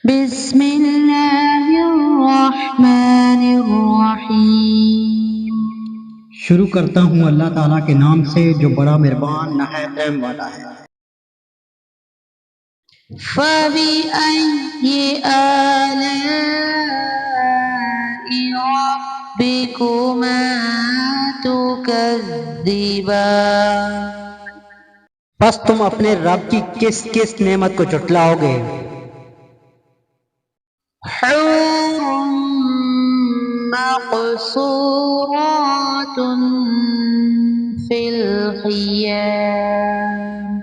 بسم اللہ الرحمن الرحیم۔ شروع کرتا ہوں اللہ تعالیٰ کے نام سے جو بڑا مہربان نہایت رحم والا ہے۔ فَبِأَيِّ آلَاءِ رَبِّكُمَا تُكَذِّبَانِ۔ پس تم اپنے رب کی کس کس نعمت کو جھٹلاؤ گے؟ حور مقصورات فی الخیام۔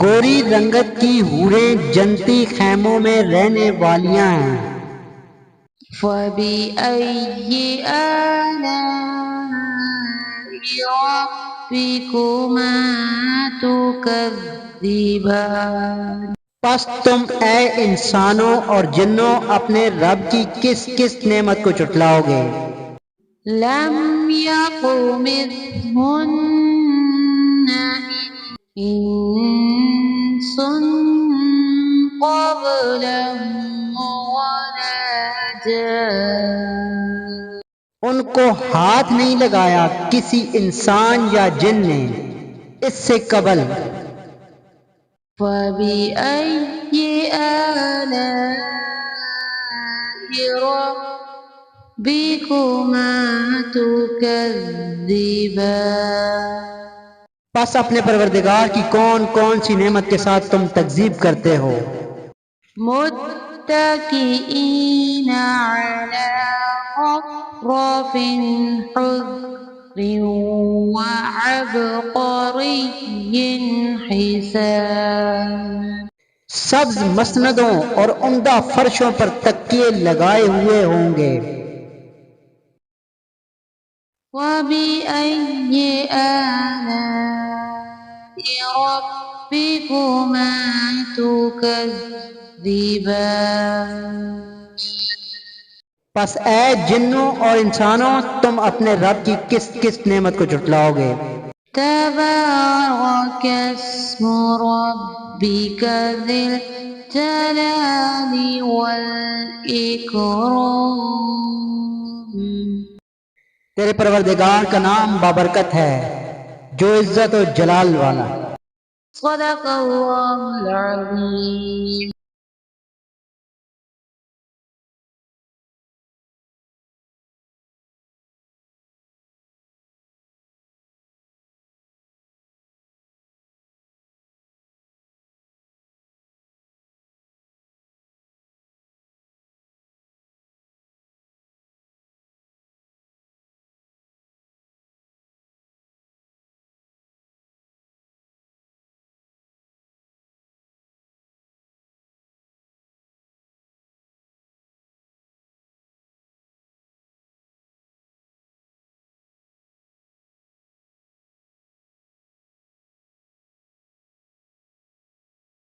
گوری رنگت کی حوریں جنتی خیموں میں رہنے والیاں ہیں۔ فَبِأَيِّ آلَاءِ رَبِّكُمَا تُكَذِّبَانِ۔ پس تم اے انسانوں اور جنوں اپنے رب کی کس کس نعمت کو جھٹلاؤ گے؟ لم يطمثهن انس قبلهم ولا جان۔ ان کو ہاتھ نہیں لگایا کسی انسان یا جن نے اس سے قبل۔ فَبِأَيِّ آلَاءِ رَبِّكُمَا تُكَذِّبَانِ۔ پس اپنے پروردگار کی کون کون سی نعمت کے ساتھ تم تکذیب کرتے ہو؟ متكئين على رفرف خضر وعبقري حسان۔ سبز مسندوں اور عمدہ فرشوں پر تکیے لگائے ہوئے ہوں گے۔ وَبِأَيِّ آلَاءِ رَبِّكُمَا تُكَذِّبَانِ۔ پس اے جنوں اور انسانوں تم اپنے رب کی کس کس نعمت کو جھٹلاؤ گے؟ تبارك اسم ربك ذي الجلال والإكرام۔ تیرے پروردگار کا نام بابرکت ہے جو عزت و جلال والا۔ صدق اللہ العظیم۔